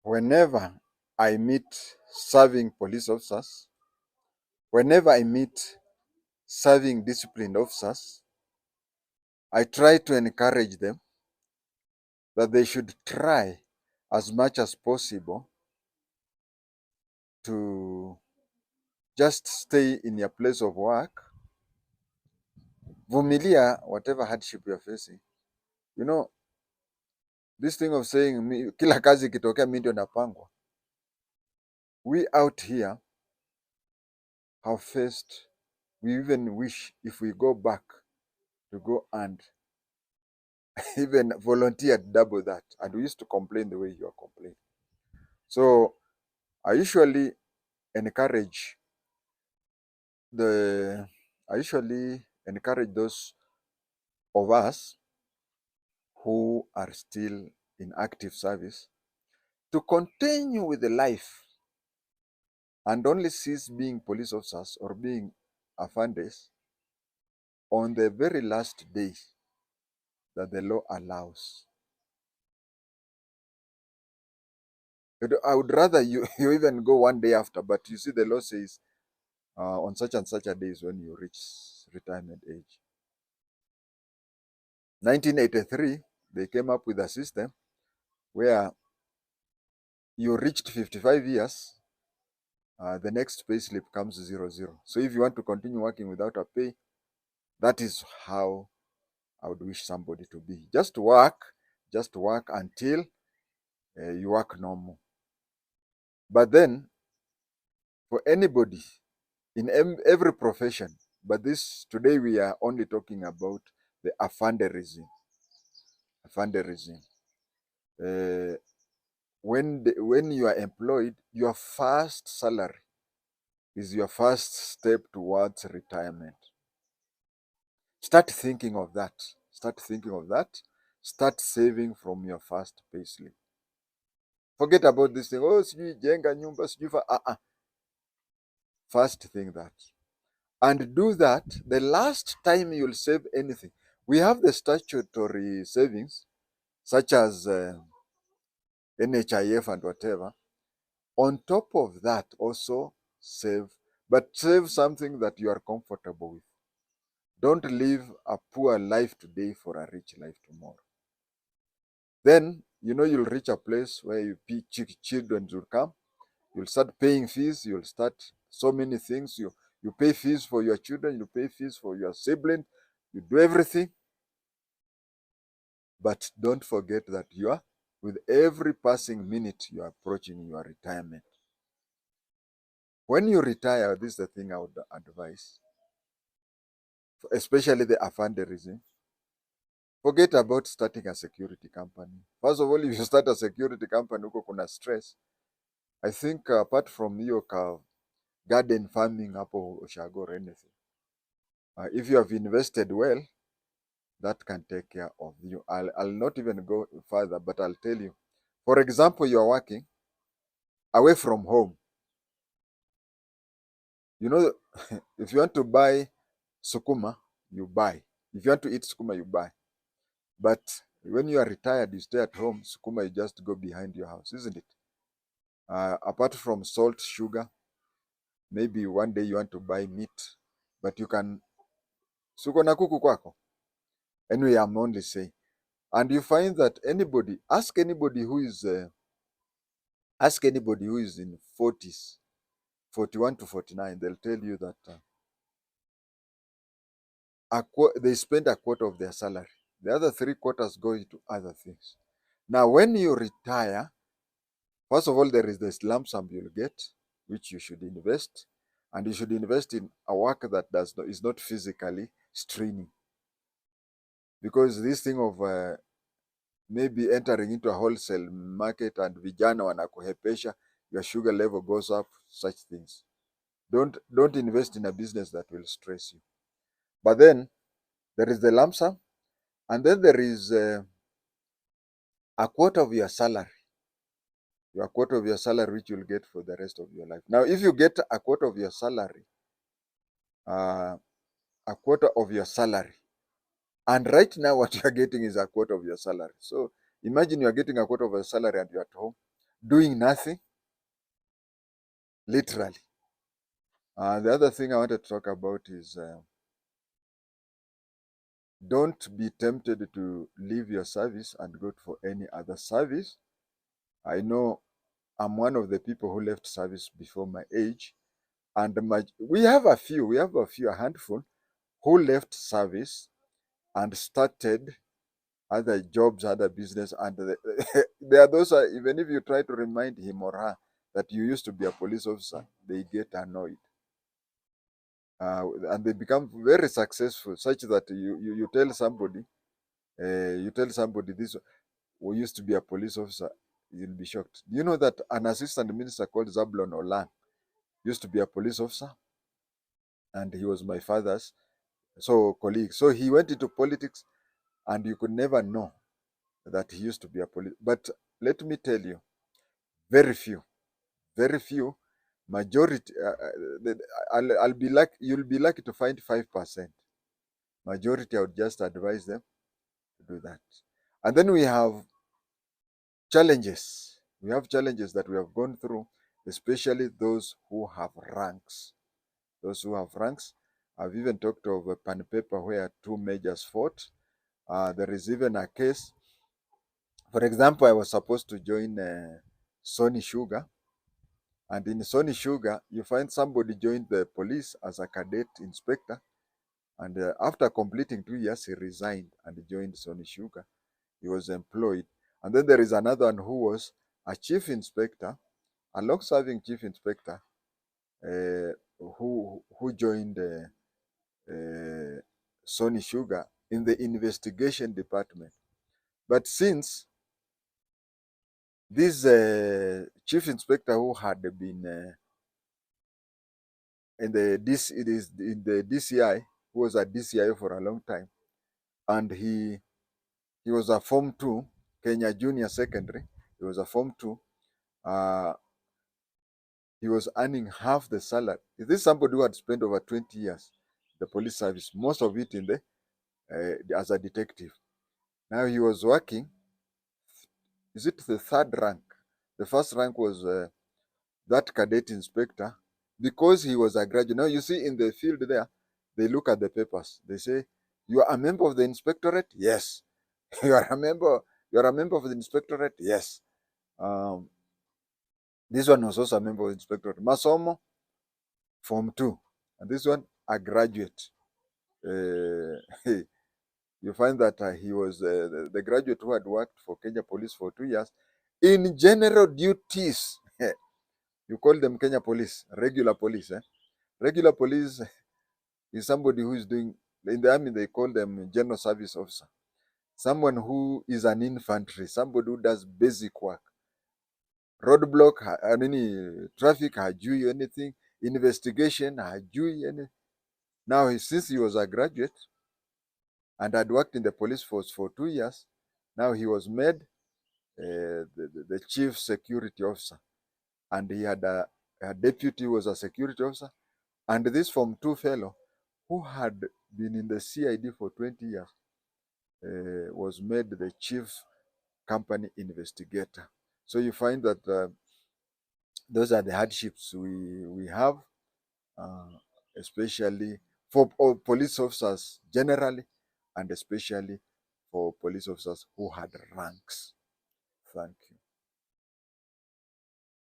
Whenever I meet serving police officers, whenever I meet serving disciplined officers, I try to encourage them that they should try as much as possible to just stay in your place of work. Vumilia whatever hardship you're facing. You know, this thing of saying kila kazi ikitokea mimi ndio napangwa. We out here have faced, we even wish if we go back to go and even volunteer double that. And we used to complain the way you are complaining. So I usually encourage those of us who are still in active service to continue with the life and only cease being police officers or being affandes on the very last day that the law allows. I would rather you even go one day after, but you see the law says on such and such a day is when you reach retirement age. 1983, they came up with a system where you reached 55 years, the next pay slip comes 00. So if you want to continue working without a pay, that is how I would wish somebody to be. Just work until you work no more. But then, for anybody in every profession, but this today we are only talking about the affanderism. When you are employed, your first salary is your first step towards retirement. Start thinking of that. Start saving from your first payslip. Forget about this thing. Oh, sijui jenga nyumba, sijui First thing that. And do that the last time you'll save anything. We have the statutory savings, such as NHIF and whatever. On top of that, also save, but save something that you are comfortable with. Don't live a poor life today for a rich life tomorrow. Then, you'll reach a place where children will come. You'll start paying fees. You'll start so many things. You pay fees for your children. You pay fees for your sibling. You do everything. But don't forget that with every passing minute, you are approaching your retirement. When you retire, this is the thing I would advise, especially the affanderism. Forget about starting a security company. First of all, if you start a security company, huko kuna stress. I think apart from hiyo garden farming hapo Ushago or anything, if you have invested well, that can take care of you. I'll not even go further, but I'll tell you. For example, you are working away from home. If you want to buy sukuma, you buy. If you want to eat sukuma, you buy. But when you are retired, you stay at home, sukuma, you just go behind your house, isn't it? Apart from salt, sugar, maybe one day you want to buy meat, but you can, suko na kuku kwako. Anyway, I'm only saying. And you find that ask anybody who is in 40s, 41 to 49, they'll tell you that they spend a quarter of their salary. The other 3/4 go into other things. Now, when you retire, first of all, there is this lump sum you'll get, which you should invest. And you should invest in a work that is not physically straining. Because this thing of maybe entering into a wholesale market and vijana wanakuhepesha, your sugar level goes up, such things. Don't invest in a business that will stress you. But then there is the lump sum, and then there is a quarter of your salary. Your quarter of your salary, which you'll get for the rest of your life. Now, if you get a quarter of your salary, and right now what you're getting is a quarter of your salary. So imagine you're getting a quarter of your salary and you're at home. doing nothing, literally. The other thing I want to talk about is don't be tempted to leave your service and go for any other service. I know I'm one of the people who left service before my age, and a handful who left service and started other jobs, other business, and there are those, even if you try to remind him or her that you used to be a police officer, they get annoyed. And they become very successful, such that you tell somebody, this, who used to be a police officer, you'll be shocked. Do you know that an assistant minister called Zablon Olan used to be a police officer, and he was my father's colleague. So he went into politics, and you could never know that he used to be a police. But let me tell you, very few, very few, majority. I'll be like you'll be lucky to find 5%. Majority, I would just advise them to do that. And then we have challenges. We have challenges that we have gone through, especially those who have ranks. Those who have ranks. I've even talked of a pen paper where two majors fought. There is even a case. For example, I was supposed to join Sony Sugar, and in Sony Sugar, you find somebody joined the police as a cadet inspector, and after completing 2 years, he resigned and joined Sony Sugar. He was employed. And then there is another one who was a chief inspector, a long-serving chief inspector, who joined Sony Sugar in the investigation department. But since this chief inspector who had been in the DCI, who was at DCI for a long time, and he was a Form 2, Kenya Junior Secondary. He was a Form 2. He was earning half the salary. This is somebody who had spent over 20 years the police service, most of it in the as a detective. Now he was working. Is it the third rank? The first rank was that cadet inspector, because he was a graduate. Now you see in the field there, they look at the papers. They say, "You are a member of the inspectorate?" Yes. You are a member. You are a member of the inspectorate? Yes. Um, this one was also a member of the inspectorate. Masomo, Form 2. And this one, a graduate. You find that he was the graduate who had worked for Kenya Police for 2 years in general duties. You call them Kenya Police, regular police. Regular police is somebody who is doing, in the army they call them general service officer. Someone who is an infantry, somebody who does basic work. Roadblock, traffic, hajui anything. Investigation, hajui anything. Now, since he was a graduate and had worked in the police force for 2 years, now he was made the chief security officer. And he had a deputy who was a security officer. And this Form 2 fellow, who had been in the CID for 20 years, was made the chief company investigator. So you find that those are the hardships we have, uh, especially for police officers generally, and especially for police officers who had ranks. Thank you.